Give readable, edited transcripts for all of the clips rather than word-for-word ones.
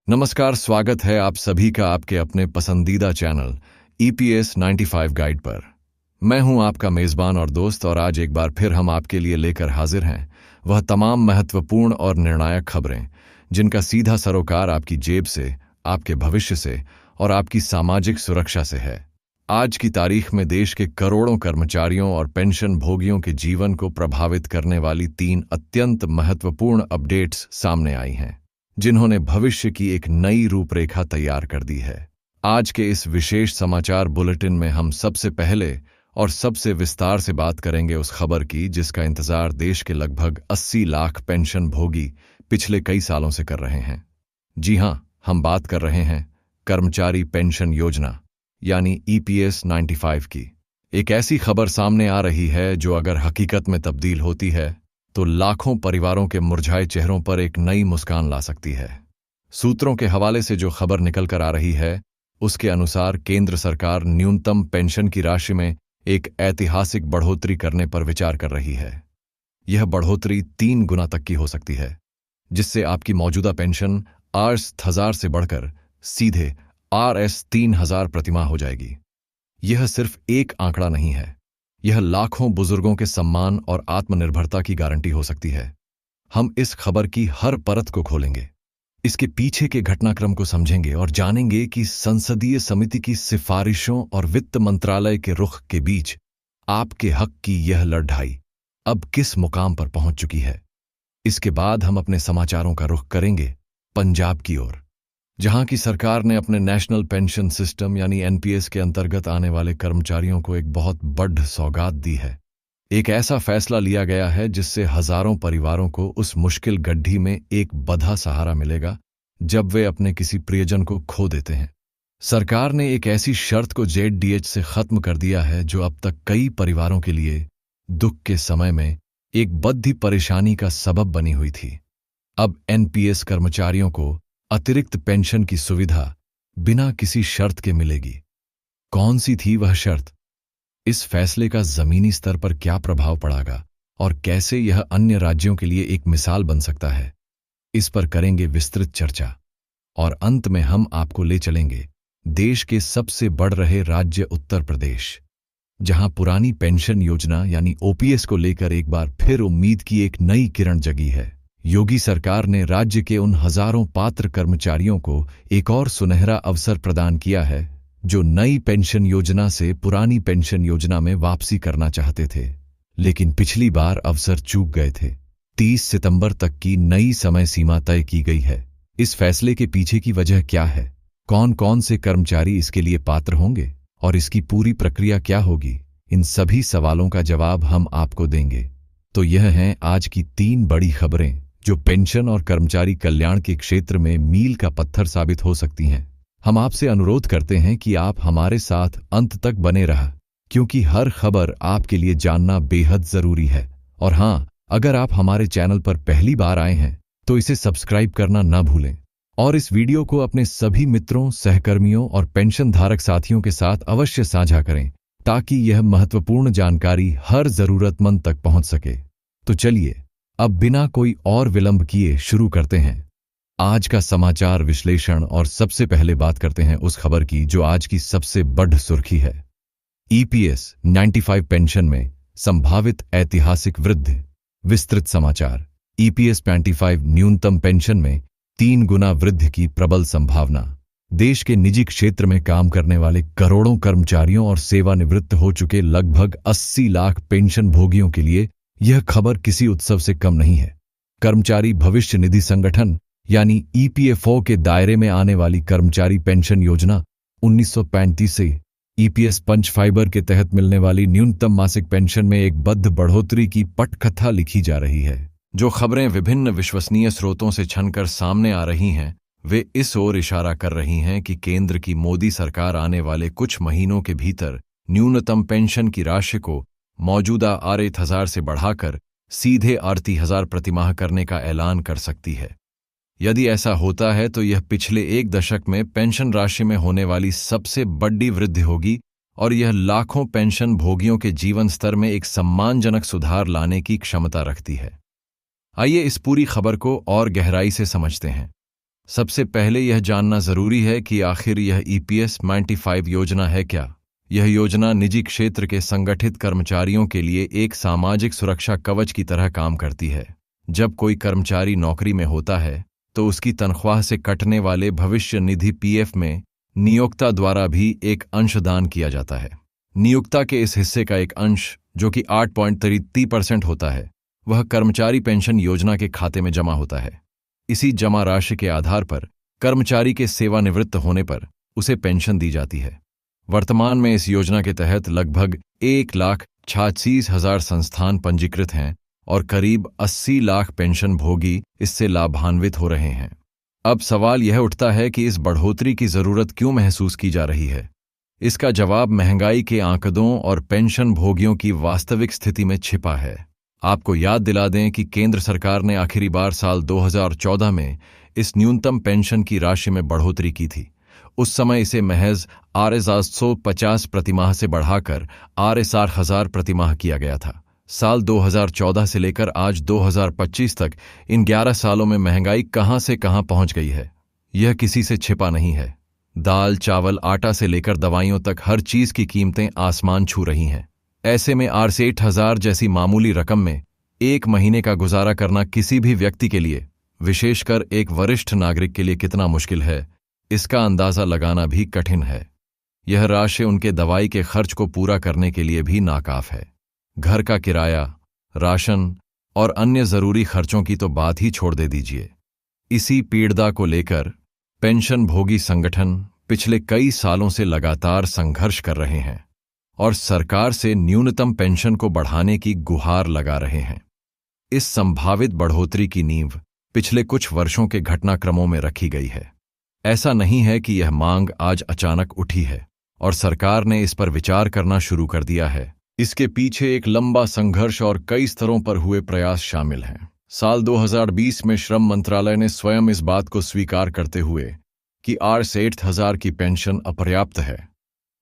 नमस्कार, स्वागत है आप सभी का आपके अपने पसंदीदा चैनल EPS 95 गाइड पर। मैं हूं आपका मेज़बान और दोस्त, और आज एक बार फिर हम आपके लिए लेकर हाजिर हैं वह तमाम महत्वपूर्ण और निर्णायक खबरें जिनका सीधा सरोकार आपकी जेब से, आपके भविष्य से और आपकी सामाजिक सुरक्षा से है। आज की तारीख में देश के करोड़ों कर्मचारियों और पेंशन भोगियों के जीवन को प्रभावित करने वाली 3 अत्यंत महत्वपूर्ण अपडेट्स सामने आई हैं, जिन्होंने भविष्य की एक नई रूपरेखा तैयार कर दी है। आज के इस विशेष समाचार बुलेटिन में हम सबसे पहले और सबसे विस्तार से बात करेंगे उस खबर की जिसका इंतजार देश के लगभग 80 लाख पेंशन भोगी पिछले कई सालों से कर रहे हैं। जी हां, हम बात कर रहे हैं कर्मचारी पेंशन योजना यानी EPS 95 की। एक ऐसी खबर सामने आ रही है जो अगर हकीकत में तब्दील होती है तो लाखों परिवारों के मुरझाए चेहरों पर एक नई मुस्कान ला सकती है। सूत्रों के हवाले से जो खबर निकल कर आ रही है उसके अनुसार केंद्र सरकार न्यूनतम पेंशन की राशि में एक ऐतिहासिक बढ़ोतरी करने पर विचार कर रही है। यह बढ़ोतरी 3 गुना तक की हो सकती है, जिससे आपकी मौजूदा पेंशन Rs1000 से बढ़कर सीधे Rs3000 प्रतिमाह हो जाएगी। यह सिर्फ एक आंकड़ा नहीं है, यह लाखों बुजुर्गों के सम्मान और आत्मनिर्भरता की गारंटी हो सकती है। हम इस खबर की हर परत को खोलेंगे, इसके पीछे के घटनाक्रम को समझेंगे और जानेंगे कि संसदीय समिति की सिफारिशों और वित्त मंत्रालय के रुख के बीच आपके हक की यह लड़ाई अब किस मुकाम पर पहुंच चुकी है। इसके बाद हम अपने समाचारों का रुख करेंगे पंजाब की ओर, जहां की सरकार ने अपने नेशनल पेंशन सिस्टम यानी NPS के अंतर्गत आने वाले कर्मचारियों को एक बहुत बड़ी सौगात दी है। एक ऐसा फैसला लिया गया है जिससे हजारों परिवारों को उस मुश्किल गड्ढी में एक बधा सहारा मिलेगा जब वे अपने किसी प्रियजन को खो देते हैं। सरकार ने एक ऐसी शर्त को ZDH से खत्म कर दिया है जो अब तक कई परिवारों के लिए दुख के समय में एक बद्धी परेशानी का सबब बनी हुई थी। अब NPS कर्मचारियों को अतिरिक्त पेंशन की सुविधा बिना किसी शर्त के मिलेगी। कौन सी थी वह शर्त? इस फैसले का जमीनी स्तर पर क्या प्रभाव पड़ेगा और कैसे यह अन्य राज्यों के लिए एक मिसाल बन सकता है, इस पर करेंगे विस्तृत चर्चा। और अंत में हम आपको ले चलेंगे देश के सबसे बढ़ रहे राज्य उत्तर प्रदेश, जहां पुरानी पेंशन योजना यानी OPS को लेकर एक बार फिर उम्मीद की एक नई किरण जगी है। योगी सरकार ने राज्य के उन हजारों पात्र कर्मचारियों को एक और सुनहरा अवसर प्रदान किया है जो नई पेंशन योजना से पुरानी पेंशन योजना में वापसी करना चाहते थे, लेकिन पिछली बार अवसर चूक गए थे। 30 सितंबर तक की नई समय सीमा तय की गई है। इस फैसले के पीछे की वजह क्या है? कौन कौन से कर्मचारी इसके लिए पात्र होंगे और इसकी पूरी प्रक्रिया क्या होगी? इन सभी सवालों का जवाब हम आपको देंगे। तो यह हैं आज की 3 बड़ी खबरें जो पेंशन और कर्मचारी कल्याण के क्षेत्र में मील का पत्थर साबित हो सकती हैं। हम आपसे अनुरोध करते हैं कि आप हमारे साथ अंत तक बने रहें, क्योंकि हर खबर आपके लिए जानना बेहद जरूरी है। और हां, अगर आप हमारे चैनल पर पहली बार आए हैं तो इसे सब्सक्राइब करना ना भूलें और इस वीडियो को अपने सभी मित्रों, सहकर्मियों और पेंशन धारक साथियों के साथ अवश्य साझा करें ताकि यह महत्वपूर्ण जानकारी हर जरूरतमंद तक पहुंच सके। तो चलिए अब बिना कोई और विलंब किए शुरू करते हैं आज का समाचार विश्लेषण। और सबसे पहले बात करते हैं उस खबर की जो आज की सबसे बड़ी सुर्खी है। EPS 95 पेंशन में संभावित ऐतिहासिक वृद्धि। विस्तृत समाचार। EPS 95 न्यूनतम पेंशन में 3 गुना वृद्धि की प्रबल संभावना। देश के निजी क्षेत्र में काम करने वाले करोड़ों कर्मचारियों और सेवानिवृत्त हो चुके लगभग 80 लाख पेंशन भोगियों के लिए यह खबर किसी उत्सव से कम नहीं है। कर्मचारी भविष्य निधि संगठन यानी EPFO के दायरे में आने वाली कर्मचारी पेंशन योजना 1935 से EPS पंच फाइबर के तहत मिलने वाली न्यूनतम मासिक पेंशन में एक बद्ध बढ़ोतरी की पटकथा लिखी जा रही है। जो खबरें विभिन्न विश्वसनीय स्रोतों से छनकर सामने आ रही हैं वे इस ओर इशारा कर रही हैं कि केंद्र की मोदी सरकार आने वाले कुछ महीनों के भीतर न्यूनतम पेंशन की राशि को मौजूदा Rs1000 से बढ़ाकर सीधे Rs3000 प्रतिमाह करने का ऐलान कर सकती है। यदि ऐसा होता है तो यह पिछले 1 दशक में पेंशन राशि में होने वाली सबसे बड़ी वृद्धि होगी और यह लाखों पेंशन भोगियों के जीवन स्तर में एक सम्मानजनक सुधार लाने की क्षमता रखती है। आइए इस पूरी खबर को और गहराई से समझते हैं। सबसे पहले यह जानना जरूरी है कि आखिर यह EPS 95 योजना है क्या। यह योजना निजी क्षेत्र के संगठित कर्मचारियों के लिए एक सामाजिक सुरक्षा कवच की तरह काम करती है। जब कोई कर्मचारी नौकरी में होता है तो उसकी तनख्वाह से कटने वाले भविष्य निधि PF में नियोक्ता द्वारा भी एक अंशदान किया जाता है। नियोक्ता के इस हिस्से का एक अंश, जो कि 8.33% होता है, वह कर्मचारी पेंशन योजना के खाते में जमा होता है। इसी जमा राशि के आधार पर कर्मचारी के सेवानिवृत्त होने पर उसे पेंशन दी जाती है। वर्तमान में इस योजना के तहत लगभग 1,86,000 संस्थान पंजीकृत हैं और करीब 80 लाख पेंशन भोगी इससे लाभान्वित हो रहे हैं। अब सवाल यह उठता है कि इस बढ़ोतरी की जरूरत क्यों महसूस की जा रही है। इसका जवाब महंगाई के आंकड़ों और पेंशन भोगियों की वास्तविक स्थिति में छिपा है। आपको याद दिला दें कि केंद्र सरकार ने आखिरी बार साल 2014 में इस न्यूनतम पेंशन की राशि में बढ़ोतरी की थी। उस समय इसे महज Rs850 प्रतिमाह से बढ़ाकर Rs8000 प्रतिमाह किया गया था। साल 2014 से लेकर आज 2025 तक इन 11 सालों में महंगाई कहां से कहां पहुंच गई है, यह किसी से छिपा नहीं है। दाल, चावल, आटा से लेकर दवाइयों तक हर चीज की कीमतें आसमान छू रही हैं। ऐसे में Rs8000 जैसी मामूली रकम में एक महीने का गुजारा करना किसी भी व्यक्ति के लिए, विशेषकर एक वरिष्ठ नागरिक के लिए कितना मुश्किल है, इसका अंदाजा लगाना भी कठिन है। यह राशि उनके दवाई के खर्च को पूरा करने के लिए भी नाकाफ है। घर का किराया, राशन और अन्य जरूरी खर्चों की तो बात ही छोड़ दे दीजिए। इसी पीड़ा को लेकर पेंशन भोगी संगठन पिछले कई सालों से लगातार संघर्ष कर रहे हैं और सरकार से न्यूनतम पेंशन को बढ़ाने की गुहार लगा रहे हैं। इस संभावित बढ़ोतरी की नींव पिछले कुछ वर्षों के घटनाक्रमों में रखी गई है। ऐसा नहीं है कि यह मांग आज अचानक उठी है और सरकार ने इस पर विचार करना शुरू कर दिया है। इसके पीछे एक लंबा संघर्ष और कई स्तरों पर हुए प्रयास शामिल हैं। साल 2020 में श्रम मंत्रालय ने स्वयं इस बात को स्वीकार करते हुए कि Rs8000 की पेंशन अपर्याप्त है,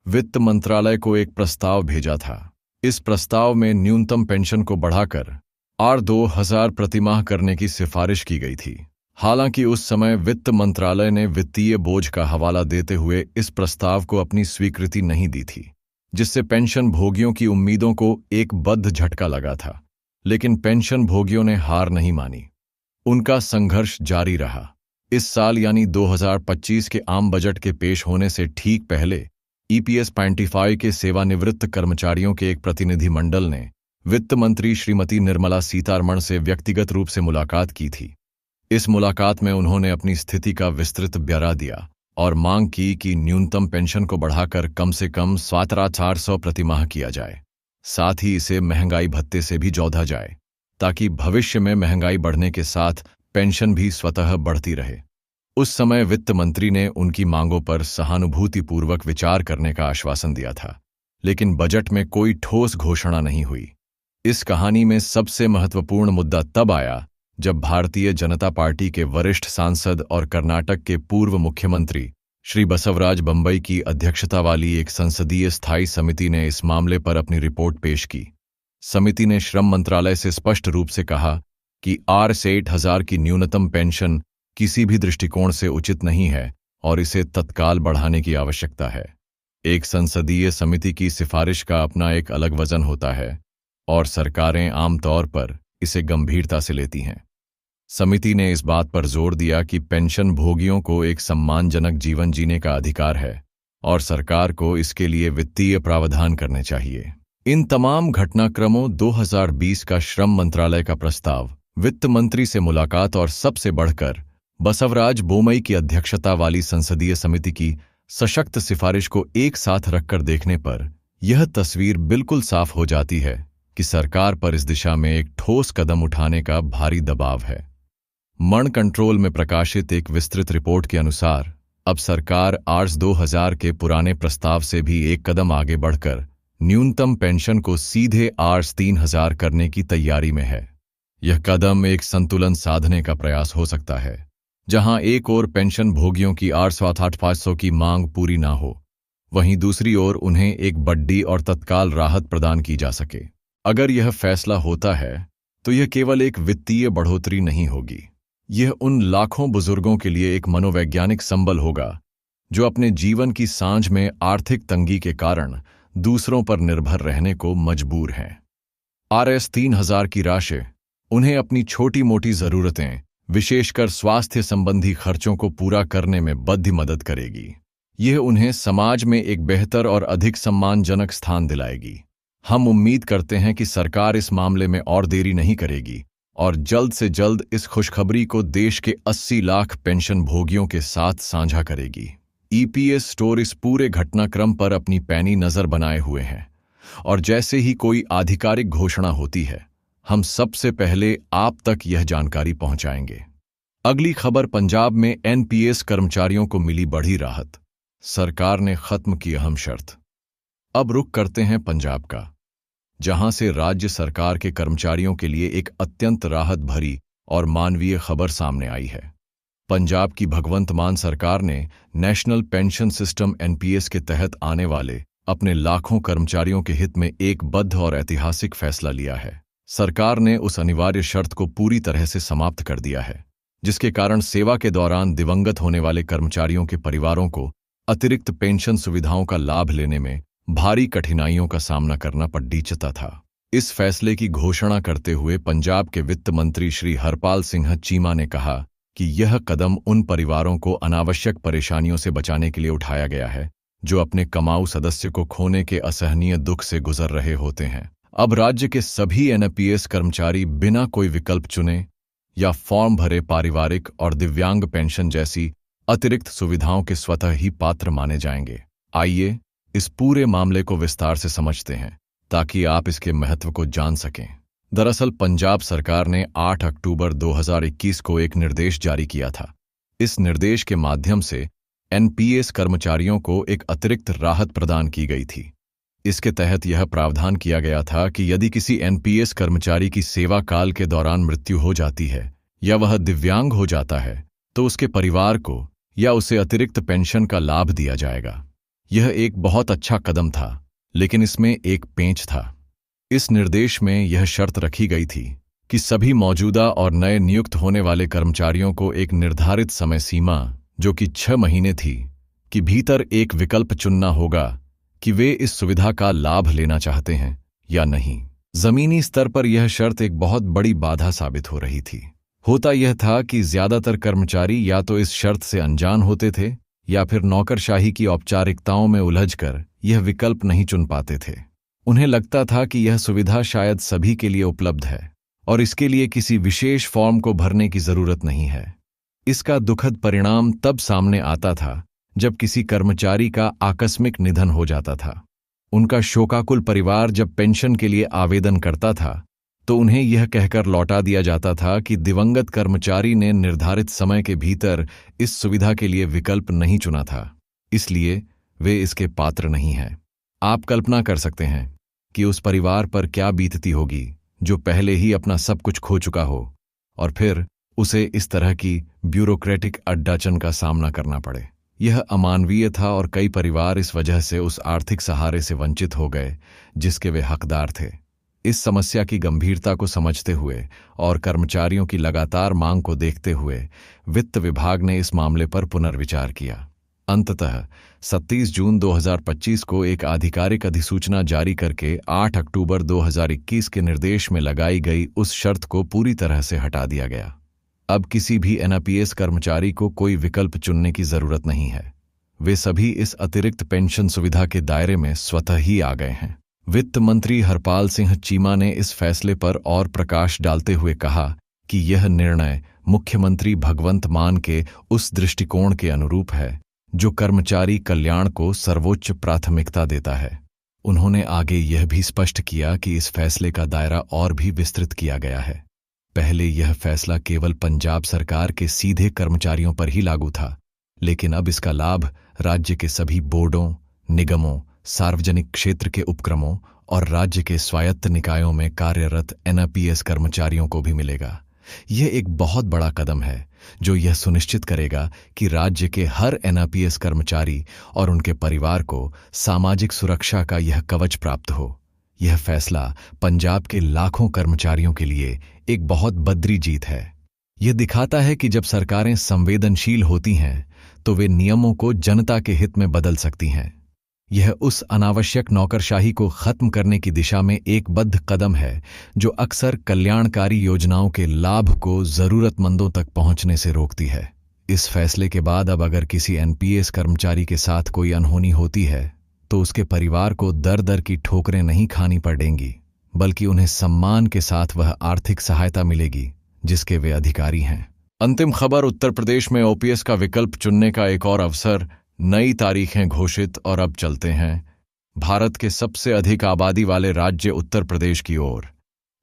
वित्त मंत्रालय को एक प्रस्ताव भेजा था। इस प्रस्ताव में न्यूनतम पेंशन को बढ़ाकर R2000 प्रतिमाह करने की सिफारिश की गई थी। हालांकि उस समय वित्त मंत्रालय ने वित्तीय बोझ का हवाला देते हुए इस प्रस्ताव को अपनी स्वीकृति नहीं दी थी, जिससे पेंशन भोगियों की उम्मीदों को एक बद्ध झटका लगा था। लेकिन पेंशन भोगियों ने हार नहीं मानी। उनका संघर्ष जारी रहा। इस साल यानी 2025 के आम बजट के पेश होने से ठीक पहले EPS 95 के सेवानिवृत्त कर्मचारियों के एक प्रतिनिधिमंडल ने वित्त मंत्री श्रीमती निर्मला सीतारमण से व्यक्तिगत रूप से मुलाकात की थी। इस मुलाकात में उन्होंने अपनी स्थिति का विस्तृत ब्यौरा दिया और मांग की कि न्यूनतम पेंशन को बढ़ाकर कम से कम 17,400 प्रतिमाह किया जाए। साथ ही इसे महंगाई भत्ते से भी जोड़ा जाए, ताकि भविष्य में महंगाई बढ़ने के साथ पेंशन भी स्वतः बढ़ती रहे। उस समय वित्त मंत्री ने उनकी मांगों पर सहानुभूतिपूर्वक विचार करने का आश्वासन दिया था, लेकिन बजट में कोई ठोस घोषणा नहीं हुई। इस कहानी में सबसे महत्वपूर्ण मुद्दा तब आया जब भारतीय जनता पार्टी के वरिष्ठ सांसद और कर्नाटक के पूर्व मुख्यमंत्री श्री बसवराज बम्बई की अध्यक्षता वाली एक संसदीय स्थायी समिति ने इस मामले पर अपनी रिपोर्ट पेश की। समिति ने श्रम मंत्रालय से स्पष्ट रूप से कहा कि Rs8000 की न्यूनतम पेंशन किसी भी दृष्टिकोण से उचित नहीं है और इसे तत्काल बढ़ाने की आवश्यकता है। एक संसदीय समिति की सिफारिश का अपना एक अलग वजन होता है और सरकारें आमतौर पर इसे गंभीरता से लेती हैं। समिति ने इस बात पर जोर दिया कि पेंशन भोगियों को एक सम्मानजनक जीवन जीने का अधिकार है और सरकार को इसके लिए वित्तीय प्रावधान करने चाहिए। इन तमाम घटनाक्रमों 2020 का श्रम मंत्रालय का प्रस्ताव, वित्त मंत्री से मुलाकात और सबसे बढ़कर बसवराज बोमई की अध्यक्षता वाली संसदीय समिति की सशक्त सिफारिश को एक साथ रखकर देखने पर यह तस्वीर बिल्कुल साफ हो जाती है कि सरकार पर इस दिशा में एक ठोस कदम उठाने का भारी दबाव है। मण कंट्रोल में प्रकाशित एक विस्तृत रिपोर्ट के अनुसार अब सरकार Rs2000 के पुराने प्रस्ताव से भी एक कदम आगे बढ़कर न्यूनतम पेंशन को सीधे Rs3000 करने की तैयारी में है। यह कदम एक संतुलन साधने का प्रयास हो सकता है, जहां एक ओर पेंशन भोगियों की Rs8500 की मांग पूरी ना हो, वहीं दूसरी ओर उन्हें एक बड्डी और तत्काल राहत प्रदान की जा सके। अगर यह फैसला होता है तो यह केवल एक वित्तीय बढ़ोतरी नहीं होगी, यह उन लाखों बुजुर्गों के लिए एक मनोवैज्ञानिक संबल होगा जो अपने जीवन की सांझ में आर्थिक तंगी के कारण दूसरों पर निर्भर रहने को मजबूर हैं। RS 3000 की राशि उन्हें अपनी छोटी मोटी जरूरतें, विशेषकर स्वास्थ्य संबंधी खर्चों को पूरा करने में बड़ी मदद करेगी। यह उन्हें समाज में एक बेहतर और अधिक सम्मानजनक स्थान दिलाएगी। हम उम्मीद करते हैं कि सरकार इस मामले में और देरी नहीं करेगी और जल्द से जल्द इस खुशखबरी को देश के 80 लाख पेंशन भोगियों के साथ साझा करेगी। EPS स्टोर इस पूरे घटनाक्रम पर अपनी पैनी नजर बनाए हुए हैं और जैसे ही कोई आधिकारिक घोषणा होती है, हम सबसे पहले आप तक यह जानकारी पहुंचाएंगे। अगली खबर, पंजाब में NPS कर्मचारियों को मिली बड़ी राहत, सरकार ने खत्म की अहम शर्त। अब रुख करते हैं पंजाब का, जहां से राज्य सरकार के कर्मचारियों के लिए एक अत्यंत राहत भरी और मानवीय खबर सामने आई है। पंजाब की भगवंत मान सरकार ने नेशनल पेंशन सिस्टम NPS के तहत आने वाले अपने लाखों कर्मचारियों के हित में एक बद्ध और ऐतिहासिक फैसला लिया है। सरकार ने उस अनिवार्य शर्त को पूरी तरह से समाप्त कर दिया है, जिसके कारण सेवा के दौरान दिवंगत होने वाले कर्मचारियों के परिवारों को अतिरिक्त पेंशन सुविधाओं का लाभ लेने में भारी कठिनाइयों का सामना करना पड़ता था। इस फैसले की घोषणा करते हुए पंजाब के वित्त मंत्री श्री हरपाल सिंह चीमा ने कहा कि यह कदम उन परिवारों को अनावश्यक परेशानियों से बचाने के लिए उठाया गया है जो अपने कमाऊ सदस्य को खोने के असहनीय दुख से गुजर रहे होते हैं। अब राज्य के सभी NPS कर्मचारी बिना कोई विकल्प चुने या फॉर्म भरे पारिवारिक और दिव्यांग पेंशन जैसी अतिरिक्त सुविधाओं के स्वतः ही पात्र माने जाएंगे। आइए इस पूरे मामले को विस्तार से समझते हैं ताकि आप इसके महत्व को जान सकें। दरअसल पंजाब सरकार ने 8 अक्टूबर 2021 को एक निर्देश जारी किया था। इस निर्देश के माध्यम से NPS कर्मचारियों को एक अतिरिक्त राहत प्रदान की गई थी। इसके तहत यह प्रावधान किया गया था कि यदि किसी NPS कर्मचारी की सेवा काल के दौरान मृत्यु हो जाती है या वह दिव्यांग हो जाता है, तो उसके परिवार को या उसे अतिरिक्त पेंशन का लाभ दिया जाएगा। यह एक बहुत अच्छा कदम था, लेकिन इसमें एक पेंच था। इस निर्देश में यह शर्त रखी गई थी कि सभी मौजूदा और नए नियुक्त होने वाले कर्मचारियों को एक निर्धारित समय सीमा, जो कि 6 महीने थी, के भीतर एक विकल्प चुनना होगा कि वे इस सुविधा का लाभ लेना चाहते हैं या नहीं। जमीनी स्तर पर यह शर्त एक बहुत बड़ी बाधा साबित हो रही थी। होता यह था कि ज्यादातर कर्मचारी या तो इस शर्त से अनजान होते थे या फिर नौकरशाही की औपचारिकताओं में उलझकर यह विकल्प नहीं चुन पाते थे। उन्हें लगता था कि यह सुविधा शायद सभी के लिए उपलब्ध है और इसके लिए किसी विशेष फॉर्म को भरने की जरूरत नहीं है। इसका दुखद परिणाम तब सामने आता था जब किसी कर्मचारी का आकस्मिक निधन हो जाता था। उनका शोकाकुल परिवार जब पेंशन के लिए आवेदन करता था तो उन्हें यह कहकर लौटा दिया जाता था कि दिवंगत कर्मचारी ने निर्धारित समय के भीतर इस सुविधा के लिए विकल्प नहीं चुना था, इसलिए वे इसके पात्र नहीं हैं। आप कल्पना कर सकते हैं कि उस परिवार पर क्या बीतती होगी जो पहले ही अपना सब कुछ खो चुका हो और फिर उसे इस तरह की ब्यूरोक्रेटिक अड्डाचन का सामना करना पड़े। यह अमानवीय था और कई परिवार इस वजह से उस आर्थिक सहारे से वंचित हो गए जिसके वे हकदार थे। इस समस्या की गंभीरता को समझते हुए और कर्मचारियों की लगातार मांग को देखते हुए वित्त विभाग ने इस मामले पर पुनर्विचार किया। अंततः 27 जून 2025 को एक आधिकारिक अधिसूचना जारी करके 8 अक्टूबर 2021 के निर्देश में लगाई गई उस शर्त को पूरी तरह से हटा दिया गया। अब किसी भी NPS कर्मचारी को कोई विकल्प चुनने की जरूरत नहीं है। वे सभी इस अतिरिक्त पेंशन सुविधा के दायरे में स्वतः ही आ गए हैं। वित्त मंत्री हरपाल सिंह चीमा ने इस फैसले पर और प्रकाश डालते हुए कहा कि यह निर्णय मुख्यमंत्री भगवंत मान के उस दृष्टिकोण के अनुरूप है जो कर्मचारी कल्याण को सर्वोच्च प्राथमिकता देता है। उन्होंने आगे यह भी स्पष्ट किया कि इस फैसले का दायरा और भी विस्तृत किया गया है। पहले यह फैसला केवल पंजाब सरकार के सीधे कर्मचारियों पर ही लागू था, लेकिन अब इसका लाभ राज्य के सभी बोर्डों, निगमों, सार्वजनिक क्षेत्र के उपक्रमों और राज्य के स्वायत्त निकायों में कार्यरत NPS कर्मचारियों को भी मिलेगा। यह एक बहुत बड़ा कदम है जो यह सुनिश्चित करेगा कि राज्य के हर NPS कर्मचारी और उनके परिवार को सामाजिक सुरक्षा का यह कवच प्राप्त हो। यह फैसला पंजाब के लाखों कर्मचारियों के लिए एक बहुत बड़ी जीत है। यह दिखाता है कि जब सरकारें संवेदनशील होती हैं तो वे नियमों को जनता के हित में बदल सकती हैं। यह उस अनावश्यक नौकरशाही को खत्म करने की दिशा में एक बद्ध कदम है जो अक्सर कल्याणकारी योजनाओं के लाभ को जरूरतमंदों तक पहुंचने से रोकती है। इस फैसले के बाद अब अगर किसी एनपीएस कर्मचारी के साथ कोई अनहोनी होती है तो उसके परिवार को दर दर की ठोकरें नहीं खानी पड़ेंगी, बल्कि उन्हें सम्मान के साथ वह आर्थिक सहायता मिलेगी जिसके वे अधिकारी हैं। अंतिम खबर, उत्तर प्रदेश में ओपीएस का विकल्प चुनने का एक और अवसर, नई तारीखें घोषित। और अब चलते हैं भारत के सबसे अधिक आबादी वाले राज्य उत्तर प्रदेश की ओर,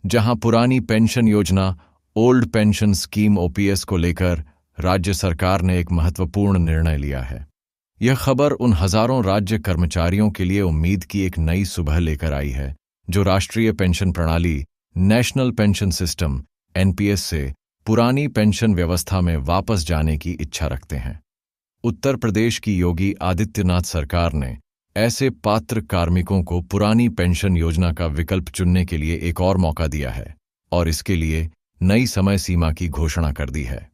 जहां पुरानी पेंशन योजना ओल्ड पेंशन स्कीम ओपीएस को लेकर राज्य सरकार ने एक महत्वपूर्ण निर्णय लिया है। यह खबर उन हजारों राज्य कर्मचारियों के लिए उम्मीद की एक नई सुबह लेकर आई है जो राष्ट्रीय पेंशन प्रणाली नेशनल पेंशन सिस्टम एनपीएस से पुरानी पेंशन व्यवस्था में वापस जाने की इच्छा रखते हैं। उत्तर प्रदेश की योगी आदित्यनाथ सरकार ने ऐसे पात्र कार्मिकों को पुरानी पेंशन योजना का विकल्प चुनने के लिए एक और मौका दिया है और इसके लिए नई समय सीमा की घोषणा कर दी है।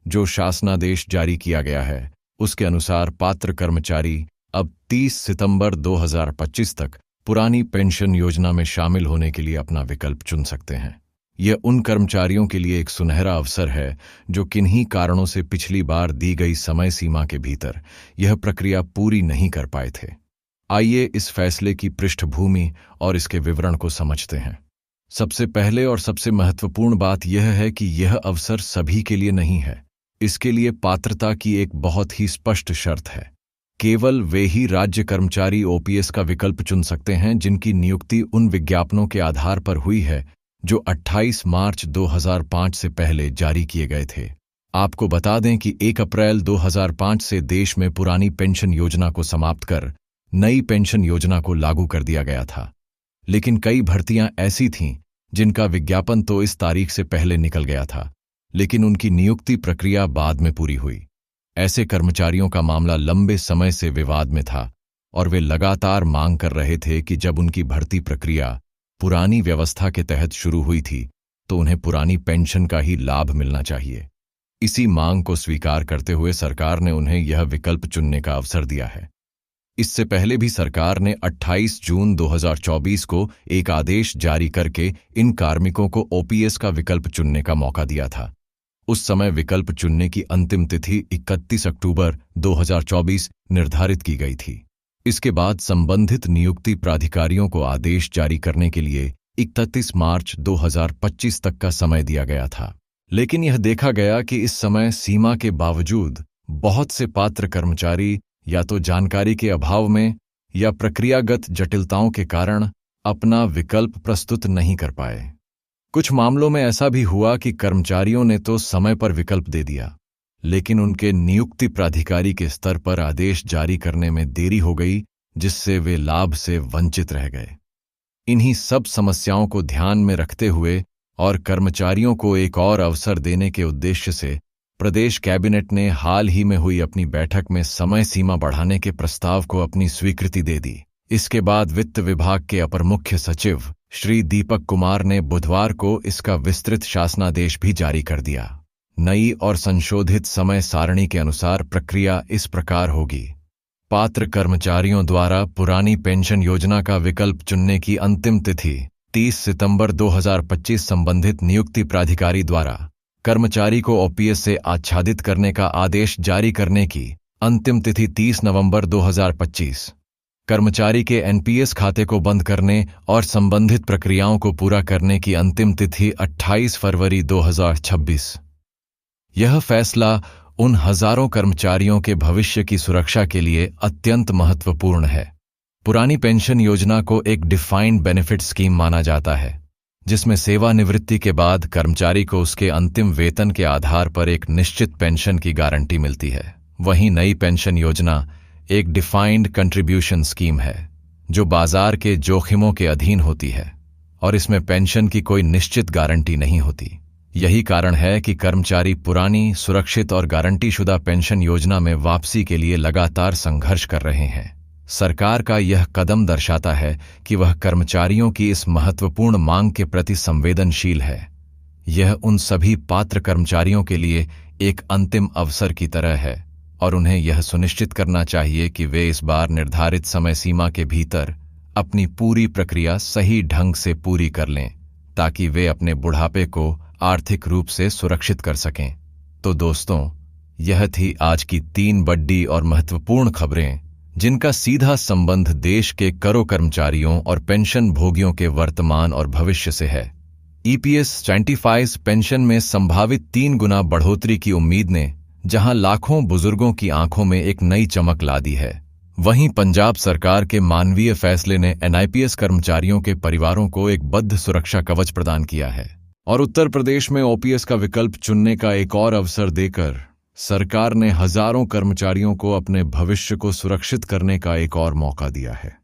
जो शासनादेश जारी किया गया है उसके अनुसार पात्र कर्मचारी अब 30 सितंबर 2025 तक पुरानी पेंशन योजना में शामिल होने के लिए अपना विकल्प चुन सकते हैं। यह उन कर्मचारियों के लिए एक सुनहरा अवसर है जो किन्हीं कारणों से पिछली बार दी गई समय सीमा के भीतर यह प्रक्रिया पूरी नहीं कर पाए थे। आइए इस फैसले की पृष्ठभूमि और इसके विवरण को समझते हैं। सबसे पहले और सबसे महत्वपूर्ण बात यह है कि यह अवसर सभी के लिए नहीं है। इसके लिए पात्रता की एक बहुत ही स्पष्ट शर्त है। केवल वे ही राज्य कर्मचारी ओपीएस का विकल्प चुन सकते हैं जिनकी नियुक्ति उन विज्ञापनों के आधार पर हुई है जो 28 मार्च 2005 से पहले जारी किए गए थे। आपको बता दें कि 1 अप्रैल 2005 से देश में पुरानी पेंशन योजना को समाप्त कर नई पेंशन योजना को लागू कर दिया गया था, लेकिन कई भर्तियां ऐसी थीं जिनका विज्ञापन तो इस तारीख से पहले निकल गया था, लेकिन उनकी नियुक्ति प्रक्रिया बाद में पूरी हुई। ऐसे कर्मचारियों का मामला लंबे समय से विवाद में था और वे लगातार मांग कर रहे थे कि जब उनकी भर्ती प्रक्रिया पुरानी व्यवस्था के तहत शुरू हुई थी तो उन्हें पुरानी पेंशन का ही लाभ मिलना चाहिए। इसी मांग को स्वीकार करते हुए सरकार ने उन्हें यह विकल्प चुनने का अवसर दिया है। इससे पहले भी सरकार ने 28 जून 2024 को एक आदेश जारी करके इन कार्मिकों को ओपीएस का विकल्प चुनने का मौका दिया था। उस समय विकल्प चुनने की अंतिम तिथि 31 अक्टूबर 2024 निर्धारित की गई थी। इसके बाद संबंधित नियुक्ति प्राधिकारियों को आदेश जारी करने के लिए 31 मार्च 2025 तक का समय दिया गया था, लेकिन यह देखा गया कि इस समय सीमा के बावजूद बहुत से पात्र कर्मचारी या तो जानकारी के अभाव में या प्रक्रियागत जटिलताओं के कारण अपना विकल्प प्रस्तुत नहीं कर पाए। कुछ मामलों में ऐसा भी हुआ कि कर्मचारियों ने तो समय पर विकल्प दे दिया, लेकिन उनके नियुक्ति प्राधिकारी के स्तर पर आदेश जारी करने में देरी हो गई, जिससे वे लाभ से वंचित रह गए। इन्हीं सब समस्याओं को ध्यान में रखते हुए और कर्मचारियों को एक और अवसर देने के उद्देश्य से प्रदेश कैबिनेट ने हाल ही में हुई अपनी बैठक में समय सीमा बढ़ाने के प्रस्ताव को अपनी स्वीकृति दे दी। इसके बाद वित्त विभाग के अपर मुख्य सचिव श्री दीपक कुमार ने बुधवार को इसका विस्तृत शासनादेश भी जारी कर दिया। नई और संशोधित समय सारणी के अनुसार प्रक्रिया इस प्रकार होगी। पात्र कर्मचारियों द्वारा पुरानी पेंशन योजना का विकल्प चुनने की अंतिम तिथि 30 सितंबर 2025। संबंधित नियुक्ति प्राधिकारी द्वारा कर्मचारी को ओपीएस से आच्छादित करने का आदेश जारी करने की अंतिम तिथि 30 नवंबर 2025। कर्मचारी के एनपीएस खाते को बंद करने और संबंधित प्रक्रियाओं को पूरा करने की अंतिम तिथि 28 फरवरी 2026। यह फैसला उन हजारों कर्मचारियों के भविष्य की सुरक्षा के लिए अत्यंत महत्वपूर्ण है। पुरानी पेंशन योजना को एक डिफाइंड बेनिफिट स्कीम माना जाता है, जिसमें सेवानिवृत्ति के बाद कर्मचारी को उसके अंतिम वेतन के आधार पर एक निश्चित पेंशन की गारंटी मिलती है। वहीं नई पेंशन योजना एक डिफाइंड कंट्रीब्यूशन स्कीम है, जो बाजार के जोखिमों के अधीन होती है और इसमें पेंशन की कोई निश्चित गारंटी नहीं होती। यही कारण है कि कर्मचारी पुरानी, सुरक्षित और गारंटीशुदा पेंशन योजना में वापसी के लिए लगातार संघर्ष कर रहे हैं। सरकार का यह कदम दर्शाता है कि वह कर्मचारियों की इस महत्वपूर्ण मांग के प्रति संवेदनशील है। यह उन सभी पात्र कर्मचारियों के लिए एक अंतिम अवसर की तरह है और उन्हें यह सुनिश्चित करना चाहिए कि वे इस बार निर्धारित समय सीमा के भीतर अपनी पूरी प्रक्रिया सही ढंग से पूरी कर लें ताकि वे अपने बुढ़ापे को आर्थिक रूप से सुरक्षित कर सकें। तो दोस्तों, यह थी आज की 3 बड़ी और महत्वपूर्ण खबरें जिनका सीधा संबंध देश के करों कर्मचारियों और पेंशन भोगियों के वर्तमान और भविष्य से है। EPS 25 पेंशन में संभावित 3 गुना बढ़ोतरी की उम्मीद ने जहां लाखों बुजुर्गों की आंखों में एक नई चमक ला दी है, वहीं पंजाब सरकार के मानवीय फैसले ने NIPS कर्मचारियों के परिवारों को एक बद्ध सुरक्षा कवच प्रदान किया है और उत्तर प्रदेश में OPS का विकल्प चुनने का एक और अवसर देकर सरकार ने हजारों कर्मचारियों को अपने भविष्य को सुरक्षित करने का एक और मौका दिया है।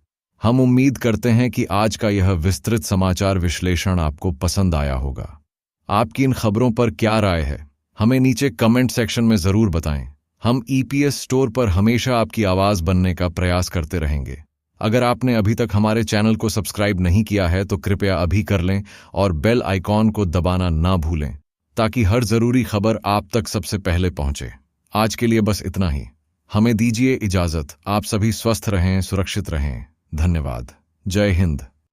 हम उम्मीद करते हैं कि आज का यह विस्तृत समाचार विश्लेषण आपको पसंद आया होगा। आपकी इन खबरों पर क्या राय है, हमें नीचे कमेंट सेक्शन में जरूर बताएं। हम EPS स्टोर पर हमेशा आपकी आवाज बनने का प्रयास करते रहेंगे। अगर आपने अभी तक हमारे चैनल को सब्सक्राइब नहीं किया है तो कृपया अभी कर लें और बेल आइकॉन को दबाना ना भूलें ताकि हर जरूरी खबर आप तक सबसे पहले पहुंचे। आज के लिए बस इतना ही। हमें दीजिए इजाजत। आप सभी स्वस्थ रहें, सुरक्षित रहें। धन्यवाद। जय हिंद।